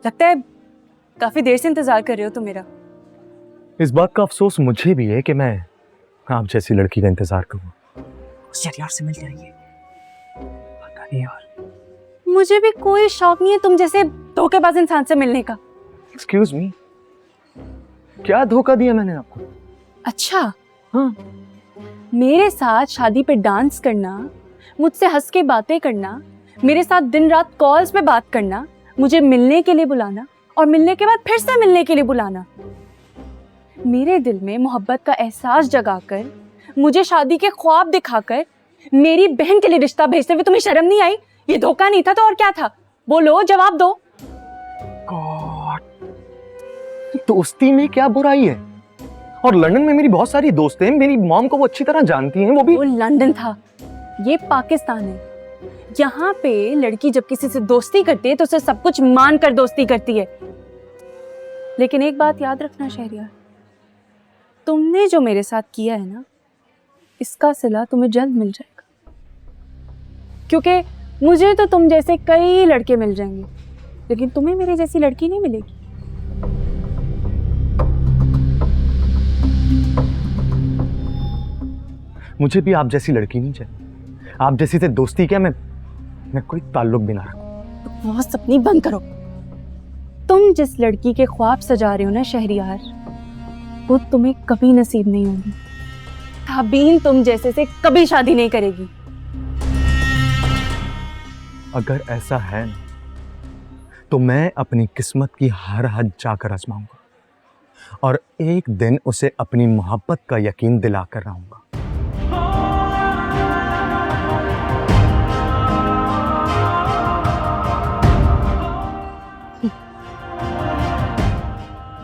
लगता है काफी देर से इंतजार कर रहे हो तुम मेरा। इस बात का अफसोस मुझे भी है कि मैं आप जैसी लड़की का इंतजार करूं। उस यार से मिल जाइए। पता नहीं यार, मुझे भी कोई शौक नहीं है तुम जैसे धोखेबाज इंसान से मिलने का। एक्सक्यूज मी, क्या धोखा दिया मैंने आपको? अच्छा हाँ, मेरे साथ शादी पे डांस करना, मुझसे हंस के बातें करना, मेरे साथ दिन रात कॉल्स पे बात करना, मुझे मिलने के लिए बुलाना और मिलने के बाद फिर से मिलने के लिए बुलाना, मेरे दिल में मोहब्बत का एहसास जगाकर, मुझे शादी के ख्वाब दिखाकर, मेरी बहन के लिए रिश्ता भेजते हुए तुम्हें शर्म नहीं आई? ये धोखा नहीं था तो और क्या था? बोलो, जवाब दो। गॉड, दोस्ती में क्या बुराई है? और लंदन में मेरी बहुत सारी दोस्तें हैं, मेरी मॉम को वो अच्छी तरह जानती हैं। वो लंदन था, ये पाकिस्तान है। यहाँ पे लड़की जब किसी से दोस्ती करती है तो उसे सब कुछ मान कर दोस्ती करती है। लेकिन एक बात याद रखना शहरियार, तुमने जो मेरे साथ किया है ना, इसका सिला तुम्हें जल्द मिल जाएगा। क्योंकि मुझे तो तुम जैसे कई लड़के मिल जाएंगे, लेकिन तुम्हें मेरे जैसी लड़की नहीं मिलेगी। मुझे भी आप जैसी लड़की नहीं चाहिए। आप जैसी से दोस्ती क्या, मैं कोई ताल्लुक भी ना रखूं। बस अपनी बंद करो। तुम जिस लड़की के ख्वाब सजा रहे हो ना शहरियार, वो तुम्हें कभी नसीब नहीं होगी। ताबीन तुम जैसे से कभी शादी नहीं करेगी। अगर ऐसा है तो मैं अपनी किस्मत की हर हद जाकर आजमाऊंगा और एक दिन उसे अपनी मोहब्बत का यकीन दिलाकर रहूंगा।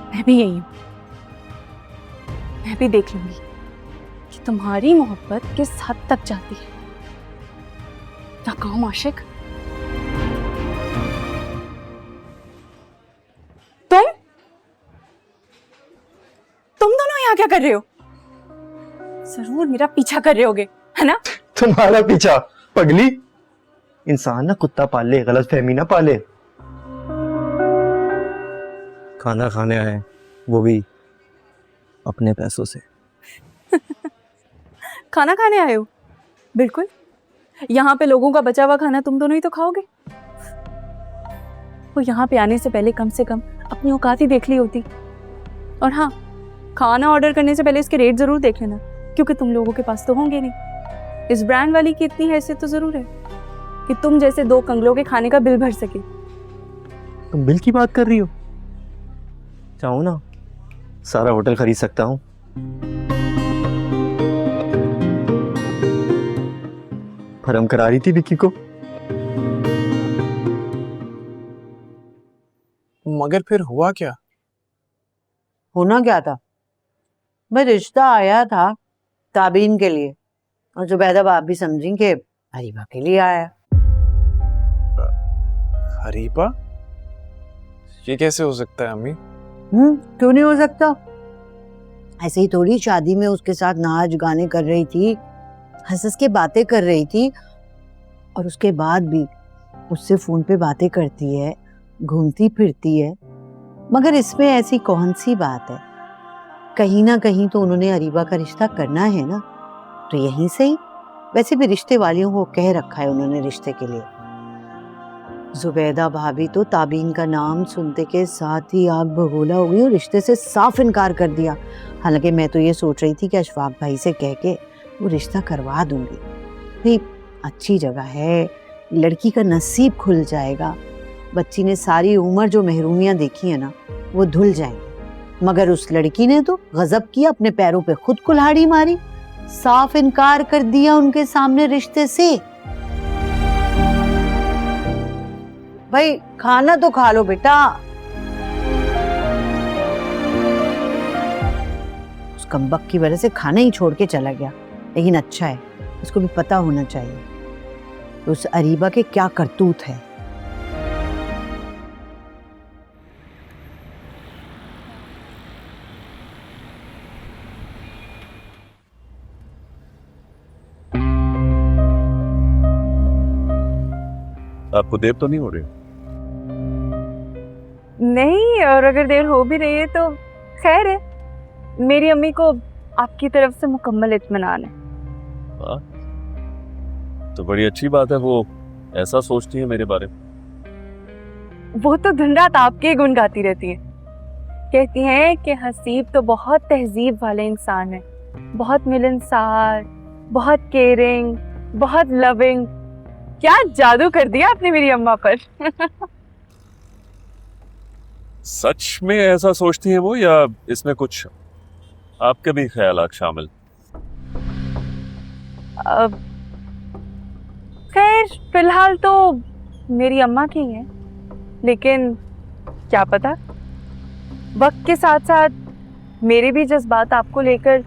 मैं भी यही हूं। मैं भी देख लूंगी कि तुम्हारी मोहब्बत किस हद तक जाती है। क्या कहूं आशिक? तुम दोनों यहाँ क्या कर रहे हो? जरूर मेरा पीछा कर रहे होगे, है ना? तुम्हारा पीछा? पगली, इंसान ना कुत्ता पाल ले, गलत फहमी ना पाले। खाना खाने आए, वो भी अपने पैसों से। खाना खाने आए हो? बिल्कुल। यहाँ पे लोगों का बचा हुआ खाना तुम दोनों ही तो खाओगे। वो यहाँ पे आने से पहले कम से कम अपनी औकात ही देख ली होती। और हाँ, खाना ऑर्डर करने से पहले इसके रेट जरूर देख लेना, क्योंकि तुम लोगों के पास तो होंगे नहीं। इस ब्रांड वाली की इतनी हैसियत तो जरूर है कि तुम जैसे दो कंगलों के खाने का बिल भर सके। तुम बिल की बात कर रही हो? चाहूं ना सारा होटल खरीद सकता हूँ। फर्म करा रही थी विक्की को। मगर फिर हुआ क्या? होना क्या था? मैं रिश्ता आया था ताबीन के लिए, और जुबैदा आप भी समझी कि हरीबा के लिए आया। हरीबा? ये कैसे हो सकता है अम्मी? क्यों नहीं हो सकता? ऐसे ही थोड़ी शादी में उसके साथ नाच गाने कर रही थी, हंस हंस के बातें कर रही थी, और उसके बाद भी उससे फोन पे बातें करती है, घूमती फिरती है। मगर इसमें ऐसी कौन सी बात है? कहीं ना कहीं तो उन्होंने हरीबा का रिश्ता करना है ना, तो यहीं से ही। वैसे भी रिश्ते वालियों को कह रखा है उन्होंने रिश्ते के लिए। जुबैदा भाभी तो ताबीन का नाम सुनते के साथ ही आग बबूला हो गई और रिश्ते से साफ इनकार कर दिया। हालांकि मैं तो ये सोच रही थी कि अशफाक भाई से कह के वो रिश्ता करवा दूंगी। भाई अच्छी जगह है, लड़की का नसीब खुल जाएगा। बच्ची ने सारी उम्र जो महरूमियां देखी है ना, वो धुल जाएंगी। मगर उस लड़की ने तो गजब किया, अपने पैरों पे खुद कुल्हाड़ी मारी, साफ इनकार कर दिया उनके सामने रिश्ते से। भाई खाना तो खा लो बेटा। उस कमबख्त की वजह से खाना ही छोड़ के चला गया, लेकिन अच्छा है, उसको भी पता होना चाहिए तो उस अरीबा के क्या करतूत है। आपको देर तो नहीं हो रही? नहीं, और अगर देर हो भी रही है तो खैर है, मेरी अम्मी को आपकी तरफ से मुकम्मल इत्मीनान है। हाँ, तो बड़ी अच्छी बात है, वो ऐसा सोचती है मेरे बारे में। वो तो दिन रात आपके ही गुण गाती रहती है। कहती हैं कि हसीब तो बहुत तहजीब वाले इंसान है, बहुत मिलनसार, बहुत केयरिंग, बहुत लविंग। क्या जादू कर दिया आपने मेरी अम्मा पर। सच में ऐसा सोचती है वो, या इसमें कुछ आपके भी ख्यालात शामिल? अब खैर फिलहाल तो मेरी अम्मा की है, लेकिन क्या पता वक्त के साथ साथ मेरे भी जज्बात आपको लेकर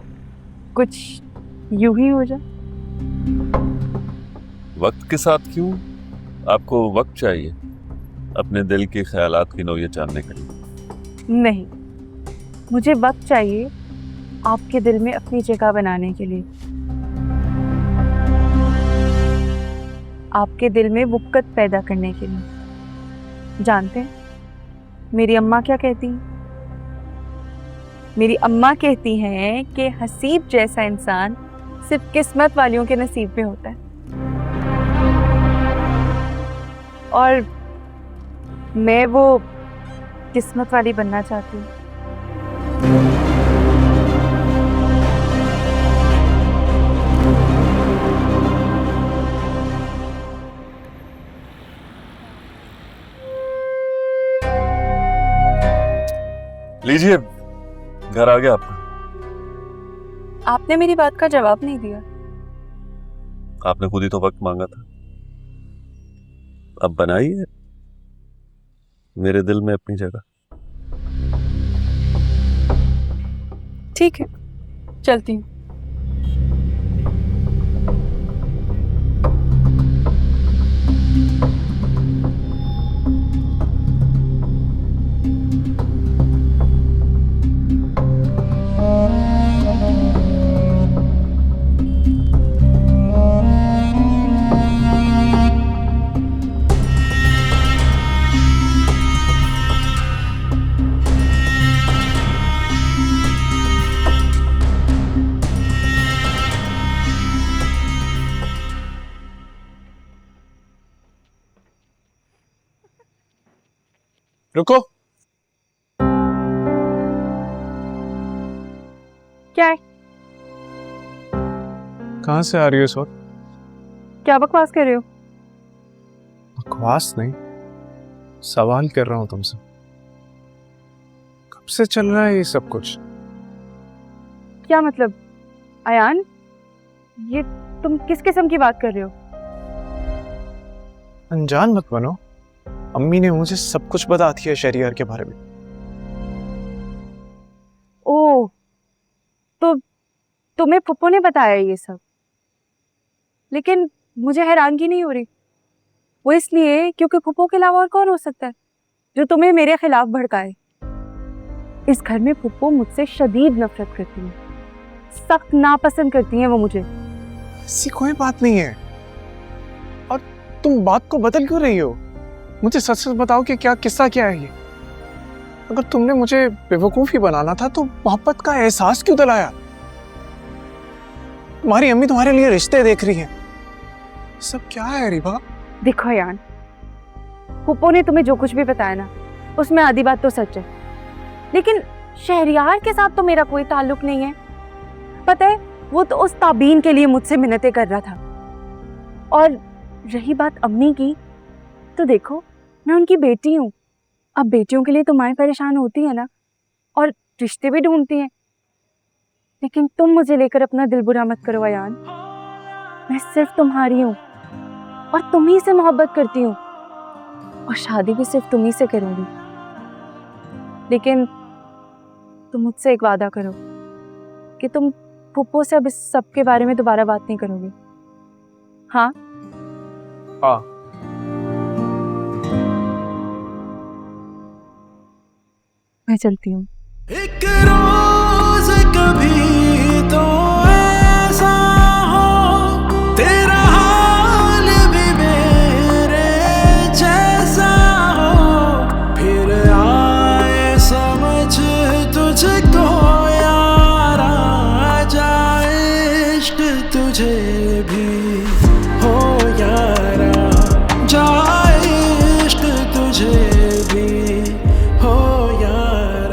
कुछ यूं ही हो जाए। वक्त के साथ क्यों? आपको वक्त चाहिए अपने दिल के ख्यालात की नौयत जानने के लिए? नहीं, मुझे वक्त चाहिए आपके दिल में अपनी जगह बनाने के लिए, आपके दिल में वक़्त पैदा करने के लिए। जानते हैं मेरी अम्मा क्या कहती हैं? मेरी अम्मा कहती हैं कि हसीब जैसा इंसान सिर्फ किस्मत वालियों के नसीब में होता है, और मैं वो किस्मत वाली बनना चाहती हूँ। लीजिए, घर आ गया आपका। आपने मेरी बात का जवाब नहीं दिया। आपने खुद ही तो वक्त मांगा था। अब बनाइए मेरे दिल में अपनी जगह। ठीक है, चलती हूँ। रुको। क्या है? कहाँ से आ रही हो इस वक्त? क्या बकवास कर रहे हो? बकवास नहीं, सवाल कर रहा हूं तुमसे। कब से चल रहा है ये सब कुछ? क्या मतलब अयान, ये तुम किस किस्म की बात कर रहे हो? अनजान मत बनो, अम्मी ने मुझे सब कुछ बता दिया शहरियार के बारे में। ओह, तो तुम्हें फुप्पो ने बताया ये सब? लेकिन मुझे हैरानगी नहीं हो रही। वो इसलिए क्योंकि फुप्पो के अलावा और कौन हो सकता है जो तुम्हें मेरे खिलाफ भड़काए। इस घर में फुप्पो मुझसे शदीद नफरत करती है, सख्त नापसंद करती हैं वो मुझे। ऐसी कोई बात नहीं है, और तुम बात को बदल क्यों रही हो? मुझे सच सच बताओ कि क्या किस्सा क्या है ये? अगर तुमने मुझे बेवकूफी बनाना था तो मोहब्बत का एहसास क्यों दिलाया? तुम्हारी अम्मी तुम्हारे लिए रिश्ते देख रही हैं। सब क्या है रिबा? देखो यान, फुप्पो ने तुम्हें जो कुछ भी बताया ना, उसमें आधी बात तो सच है, लेकिन शहरियार के साथ तो मेरा कोई ताल्लुक नहीं है। पता है, वो तो उस ताबीन के लिए मुझसे मिन्नतें कर रहा था। और रही बात अम्मी की, तो देखो मैं उनकी बेटी हूँ। अब बेटियों के लिए तो माएँ परेशान होती है ना, और रिश्ते भी ढूंढती हैं। लेकिन तुम मुझे लेकर अपना दिल बुरा मत करो अयान। मैं सिर्फ तुम्हारी हूँ और तुम ही से मोहब्बत करती हूँ, और शादी भी सिर्फ तुम ही से करूंगी। लेकिन तुम मुझसे एक वादा करो कि तुम फुप्पो से अब इस सब के बारे में दोबारा बात नहीं करोगी। हाँ? हाँ। मैं चलती हूँ। एक